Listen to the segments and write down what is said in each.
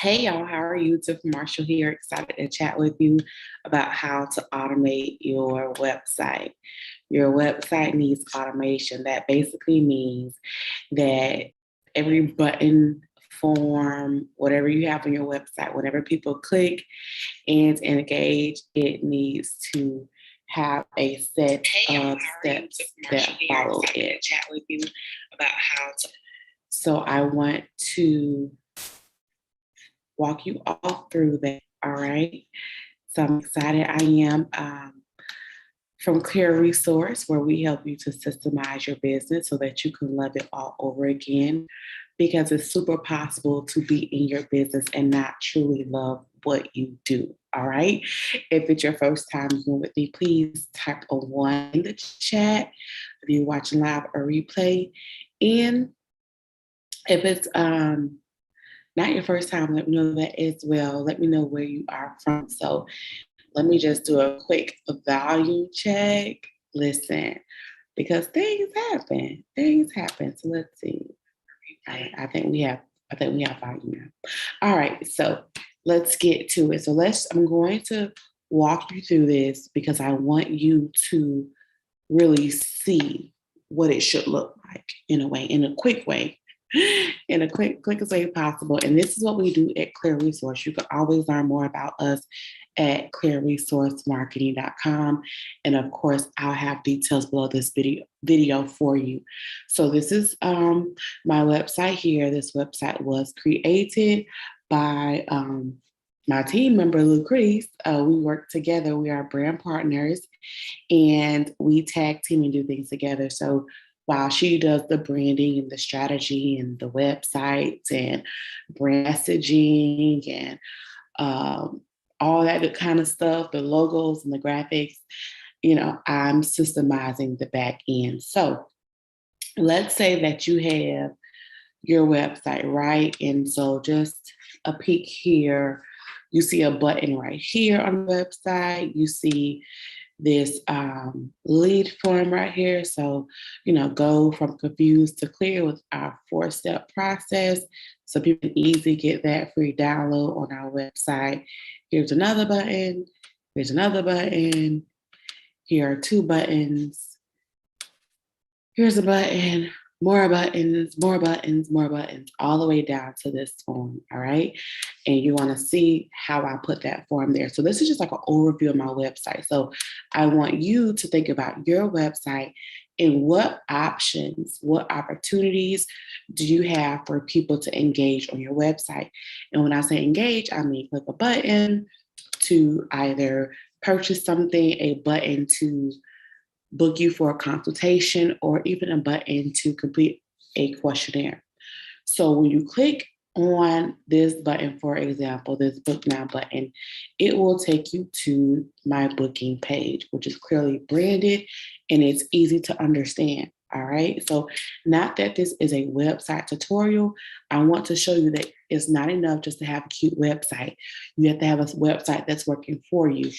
Hey y'all, how are you? Tiff Marshall here, excited to chat with you about how to automate your website. Your website needs automation. That basically means that every button, form, whatever you have on your website, whenever people click and engage, it needs to have a set of steps that follow it. Chat with you about how to. So I want to walk you all through that. All right. So I'm excited. I am from Clear Resource, where we help you to systemize your business so that you can love it all over again. Because it's super possible to be in your business and not truly love what you do. All right. If it's your first time doing with me, please type a one in the chat if you're watching live or replay. And if it's not your first time, let me know that as well. Let me know where you are from. So let me just do a quick volume check. Listen, because things happen. Things happen. So let's see. I think we have volume now. All right, so let's get to it. So I'm going to walk you through this because I want you to really see what it should look like in a quick way, in a quickest way possible. And this is what we do at Clear Resource. You can always learn more about us at clearresourcemarketing.com. And of course, I'll have details below this video for you. So this is my website here. This website was created by my team member, Lucrease. We work together. We are brand partners and we tag team and do things together. So while she does the branding and the strategy and the websites and brand messaging and all that good kind of stuff, the logos and the graphics, I'm systemizing the back end. So let's say that you have your website, right? And so just a peek here, you see a button right here on the website. You see this lead form right here. So, go from confused to clear with our 4-step process. So people can easily get that free download on our website. Here's another button. Here's another button. Here are 2 buttons. Here's a button. More buttons, more buttons, more buttons, all the way down to this form, all right? And you wanna see how I put that form there. So this is just like an overview of my website. So I want you to think about your website and what options, what opportunities do you have for people to engage on your website? And when I say engage, I mean click a button to either purchase something, a button to book you for a consultation, or even a button to complete a questionnaire. So when you click on this button, for example, this book now button, it will take you to my booking page, which is clearly branded and it's easy to understand. All right. So not that this is a website tutorial. I want to show you that it's not enough just to have a cute website. You have to have a website that's working for you.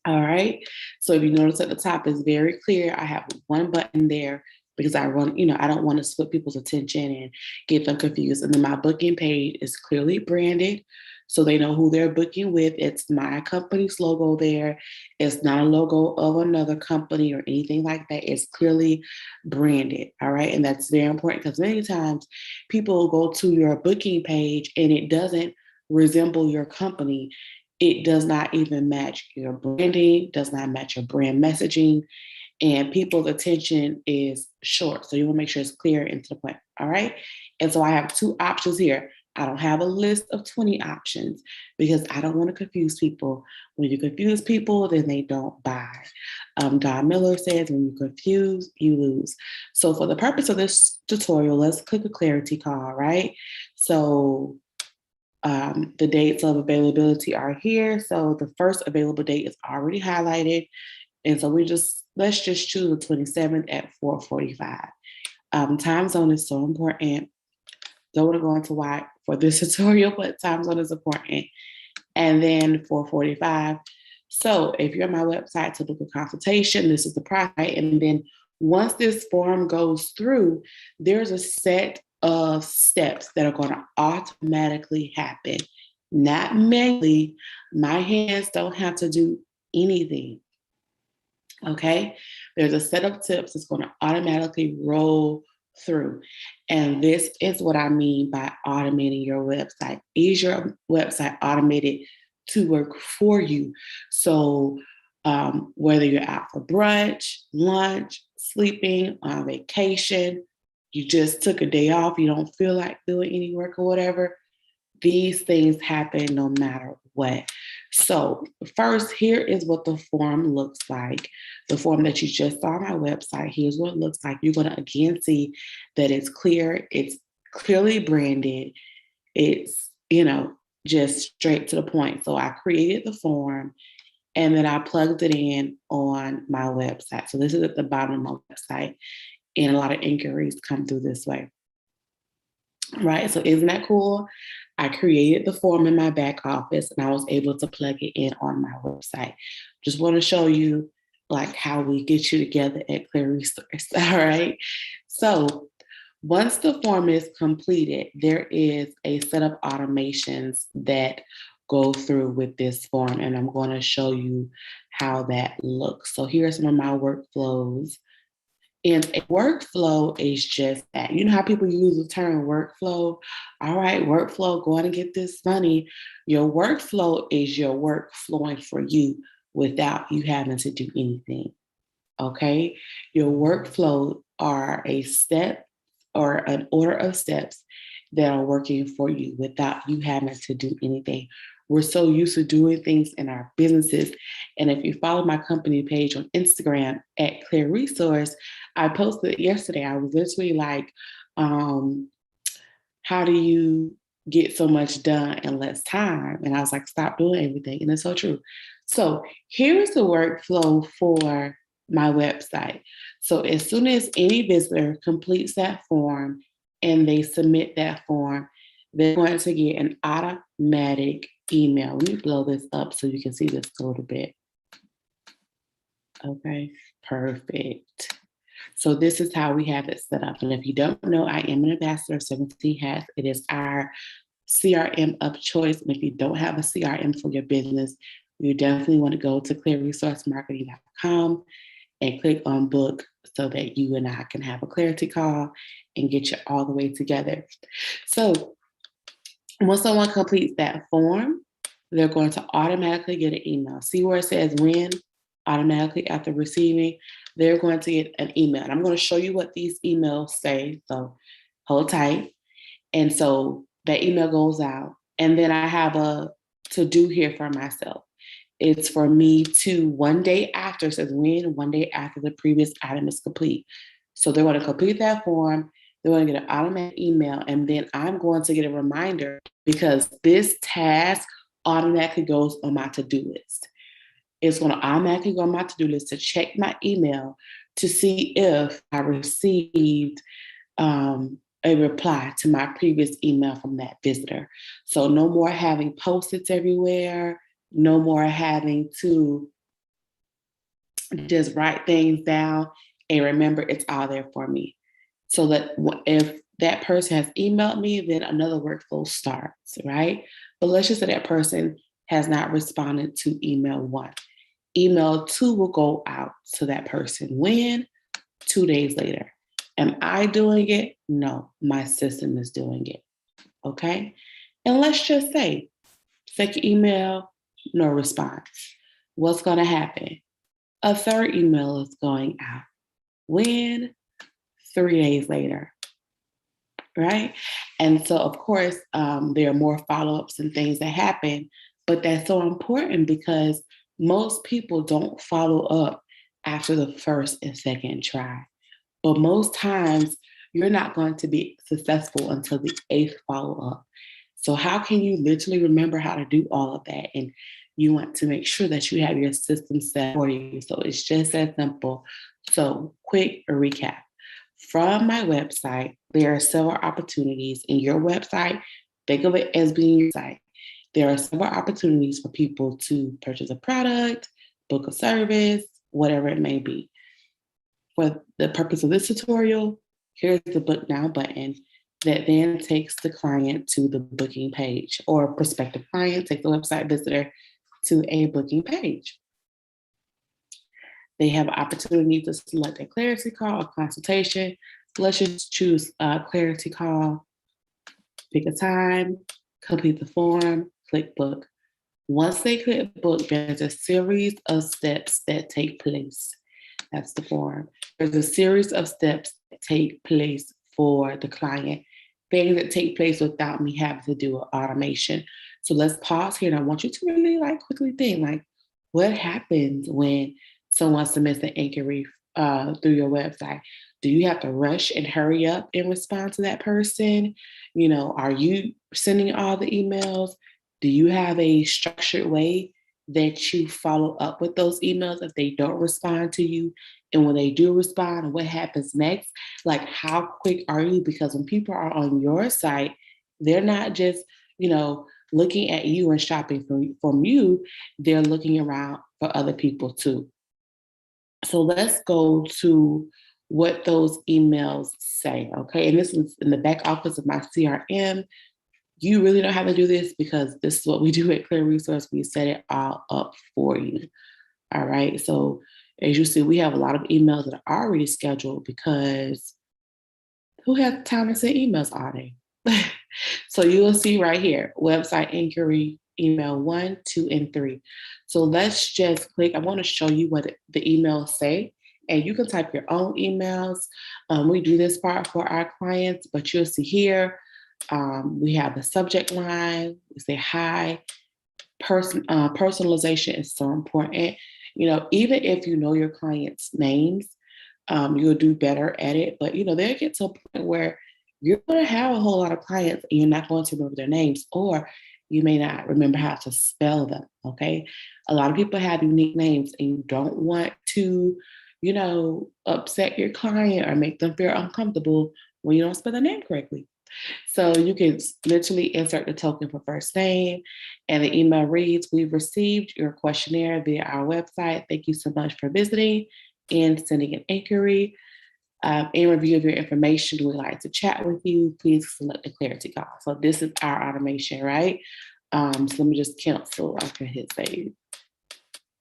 All right. So if you notice at the top, it's very clear. I have one button there because I don't want to split people's attention and get them confused. And then my booking page is clearly branded so they know who they're booking with. It's my company's logo there. It's not a logo of another company or anything like that. It's clearly branded. All right. And that's very important because many times people go to your booking page and it doesn't resemble your company. It does not even match your branding, does not match your brand messaging, and people's attention is short. So you want to make sure it's clear and to the point. All right. And so I have 2 options here. I don't have a list of 20 options because I don't want to confuse people. When you confuse people, then they don't buy. Don Miller says, when you confuse, you lose. So for the purpose of this tutorial, let's click a clarity call, right? So the dates of availability are here. So the first available date is already highlighted. And so let's just choose the 27th at 4:45. Time zone is so important. Don't want to go into why for this tutorial, but time zone is important. And then 4:45. So if you're on my website to book a consultation, this is the process. And then once this form goes through, there's a set of steps that are going to automatically happen, not manually. My hands don't have to do anything. Okay, there's a set of tips that's going to automatically roll through. And this is what I mean by automating your website. Is your website automated to work for you? So, whether you're out for brunch, lunch, sleeping, on vacation, you just took a day off, you don't feel like doing any work or whatever, these things happen no matter what. So, first, here is what the form looks like. The form that you just saw on my website, here's what it looks like. You're going to again see that it's clear, it's clearly branded, it's, just straight to the point. So, I created the form and then I plugged it in on my website. So, this is at the bottom of my website, and a lot of inquiries come through this way. Right. So isn't that cool? I created the form in my back office and I was able to plug it in on my website. Just want to show you like how we get you together at Clear Resource. All right. So once the form is completed, there is a set of automations that go through with this form, and I'm going to show you how that looks. So here are some of my workflows. And a workflow is just that. You know how people use the term workflow? All right, workflow, going to get this money. Your workflow is your work flowing for you without you having to do anything. Okay? Your workflow are a step or an order of steps that are working for you without you having to do anything. We're so used to doing things in our businesses. And if you follow my company page on Instagram at Clear Resource, I posted yesterday. I was literally like, how do you get so much done in less time? And I was like, stop doing everything. And it's so true. So here's the workflow for my website. So as soon as any visitor completes that form and they submit that form, they're going to get an automatic email. Let me blow this up so you can see this a little bit. Okay, perfect. So this is how we have it set up. And if you don't know, I am an ambassador of 17 Hats. It is our CRM of choice. And if you don't have a CRM for your business, you definitely want to go to clearresourcemarketing.com and click on book so that you and I can have a clarity call and get you all the way together. So once someone completes that form, they're going to automatically get an email. See where it says when? Automatically after receiving, they're going to get an email. And I'm going to show you what these emails say. So hold tight. And so that email goes out. And then I have a to-do here for myself. It's for me to one day after, it says when, one day after the previous item is complete. So they're going to complete that form. They're going to get an automatic email. And then I'm going to get a reminder because this task automatically goes on my to-do list. It's going to automatically go on my to-do list to check my email to see if I received a reply to my previous email from that visitor. So no more having Post-its everywhere, no more having to just write things down and remember it's all there for me. So that if that person has emailed me, then another workflow starts, right? But let's just say that person has not responded to email 1. Email 2 will go out to that person when? 2 days later. Am I doing it? No, my system is doing it. Okay? And let's just say, second email, no response. What's going to happen? A third email is going out. When? 3 days later. Right? And so, of course, there are more follow-ups and things that happen, but that's so important because most people don't follow up after the first and second try. But most times, you're not going to be successful until the 8th follow-up. So how can you literally remember how to do all of that? And you want to make sure that you have your system set for you. So it's just that simple. So quick recap. From my website, there are several opportunities in your website. Think of it as being your site. There are several opportunities for people to purchase a product, book a service, whatever it may be. For the purpose of this tutorial, here's the book now button. that then takes the client to the booking page, or prospective client takes the website visitor to a booking page. They have an opportunity to select a clarity call or consultation. Let's just choose a clarity call, pick a time, complete the form, click book. Once they click book, there's a series of steps that take place. That's the form. There's a series of steps that take place for the client, things that take place without me having to do an automation. So let's pause here, and I want you to really quickly think what happens when someone submits an inquiry through your website? Do you have to rush and hurry up and respond to that person? Are you sending all the emails? Do you have a structured way that you follow up with those emails if they don't respond to you? And when they do respond, what happens next? How quick are you? Because when people are on your site, they're not just, looking at you and shopping from you, they're looking around for other people too. So let's go to what those emails say, okay? And this is in the back office of my CRM. You really don't have to do this because this is what we do at Clear Resource. We set it all up for you. All right. So as you see, we have a lot of emails that are already scheduled because who has time to send emails all day? So you will see right here, website inquiry, email 1, 2, and 3. So let's just click. I want to show you what the emails say. And you can type your own emails. We do this part for our clients, but you'll see here, we have the subject line. We say hi. Personalization is so important. Even if you know your clients' names, you'll do better at it. But they'll get to a point where you're going to have a whole lot of clients and you're not going to remember their names, or you may not remember how to spell them. Okay. A lot of people have unique names and you don't want to, upset your client or make them feel uncomfortable when you don't spell the name correctly. So you can literally insert the token for first name, and the email reads, "We've received your questionnaire via our website. Thank you so much for visiting and sending an inquiry. In review of your information, we'd like to chat with you. Please select the clarity call." So this is our automation, right? So let me just cancel. I can hit save.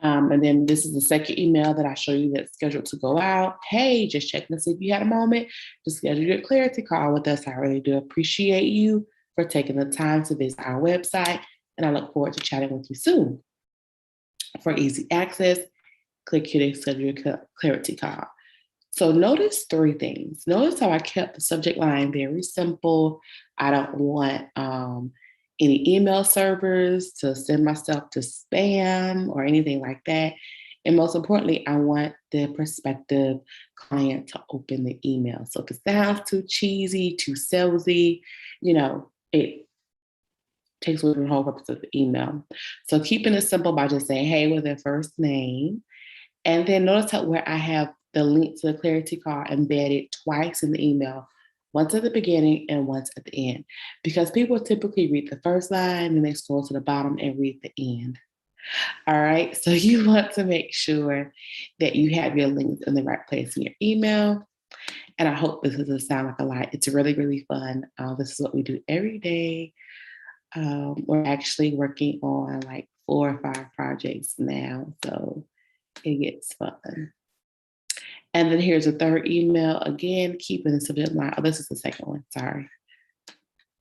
And then this is the second email that I show you that's scheduled to go out. Hey, just checking to see if you had a moment to schedule your clarity call with us. I really do appreciate you for taking the time to visit our website, and I look forward to chatting with you soon. For easy access, click here to schedule your clarity call. So notice 3 things. Notice how I kept the subject line very simple. I don't want any email servers to send myself to spam or anything like that. And most importantly, I want the prospective client to open the email. So if it sounds too cheesy, too salesy, it takes away from the whole purpose of the email. So keeping it simple by just saying, hey, with their first name. And then notice where I have the link to the clarity call embedded twice in the email, once at the beginning and once at the end, because people typically read the first line and they scroll to the bottom and read the end. All right. So you want to make sure that you have your links in the right place in your email. And I hope this doesn't sound like a lot. It's really, really fun. This is what we do every day. We're actually working on 4 or 5 projects now. So it gets fun. And then here's a third email. Again, keeping the subject line. Oh, this is the second one. Sorry.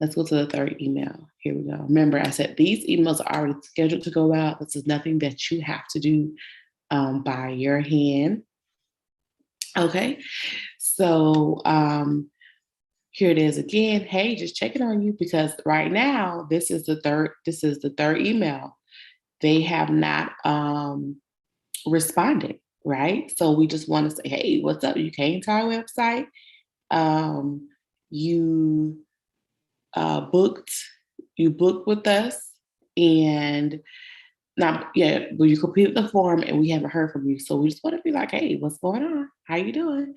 Let's go to the third email. Here we go. Remember, I said these emails are already scheduled to go out. This is nothing that you have to do by your hand. Okay. So here it is again. Hey, just checking on you because right now this is the third email. They have not responded. Right? So we just want to say, hey, what's up? You came to our website. You booked with us, and now, well, you completed the form and we haven't heard from you. So we just want to be like, hey, what's going on? How you doing?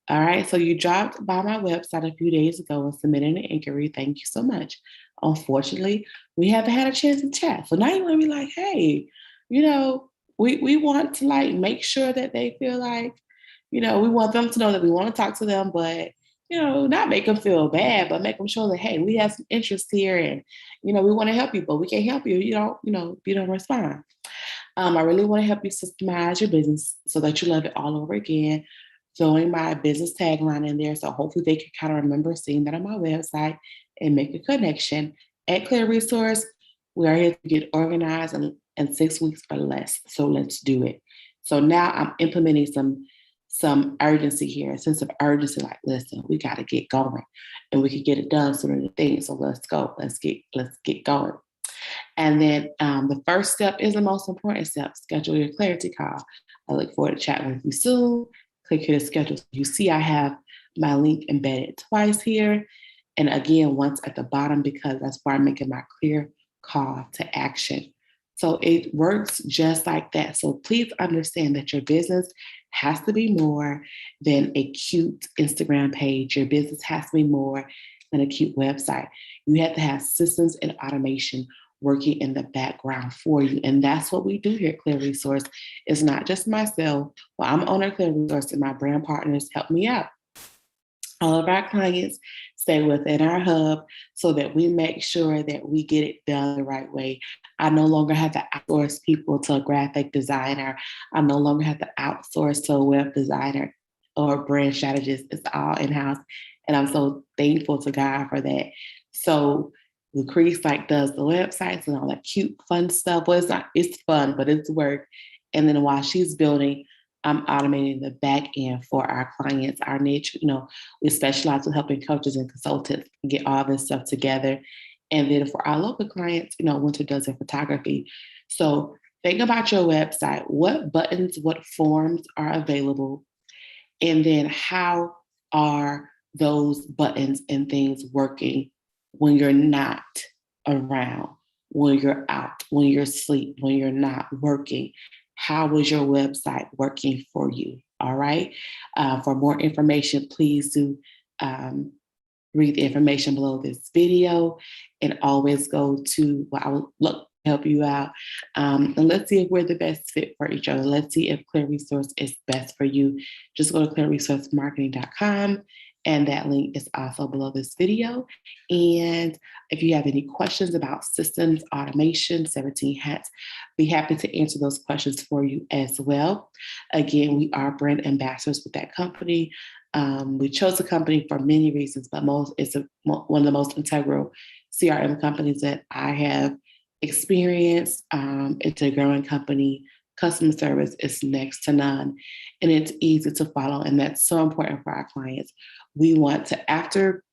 All right. So you dropped by my website a few days ago and submitted an inquiry. Thank you so much. Unfortunately, we haven't had a chance to chat. So now you want to be like, hey, we want to make sure that they feel like, we want them to know that we want to talk to them, but not make them feel bad, but make them show that, hey, we have some interest here and, we want to help you, but we can't help you. If you don't respond. I really want to help you systemize your business so that you love it all over again. Throwing my business tagline in there. So hopefully they can kind of remember seeing that on my website and make a connection. At Clear Resource, we are here to get organized in 6 weeks or less. So let's do it. So now I'm implementing some urgency here, a sense of urgency, like, listen, we got to get going and we can get it done sooner than things. So let's go. Let's get going. And then the first step is the most important step. Schedule your clarity call. I look forward to chatting with you soon. Click here to schedule. You see I have my link embedded twice here. And again, once at the bottom, because that's where I'm making my clear call to action. So it works just like that. So please understand that your business has to be more than a cute Instagram page. Your business has to be more than a cute website. You have to have systems and automation working in the background for you. And that's what we do here at Clear Resource. It's not just myself. Well, I'm owner of Clear Resource and my brand partners help me out. All of our clients stay within our hub so that we make sure that we get it done the right way. I no longer have to outsource people to a graphic designer. I no longer have to outsource to a web designer or brand strategist. It's all in-house. And I'm so thankful to God for that. So Lucrease does the websites and all that cute, fun stuff. Well, it's fun, but it's work. And then while she's building, I'm automating the back end for our clients, our niche. We specialize in helping coaches and consultants get all this stuff together. And then for our local clients, Winter does their photography. So think about your website. What buttons, what forms are available? And then how are those buttons and things working when you're not around, when you're out, when you're asleep, when you're not working? How was your website working for you? All right. For more information, please do read the information below this video and always go to I will look help you out. And let's see if we're the best fit for each other. Let's see if Clear Resource is best for you. Just go to clearresourcemarketing.com. And that link is also below this video. And if you have any questions about systems, automation, 17 hats, be happy to answer those questions for you as well. Again, we are brand ambassadors with that company. We chose the company for many reasons, but it's one of the most integral CRM companies that I have experienced. It's a growing company. Customer service is next to none, and it's easy to follow, and that's so important for our clients. We want to, after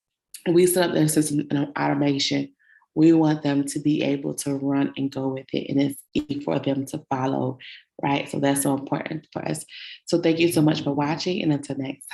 we set up their system and automation, we want them to be able to run and go with it, and it's easy for them to follow, right? So that's so important for us. So thank you so much for watching, and until next time.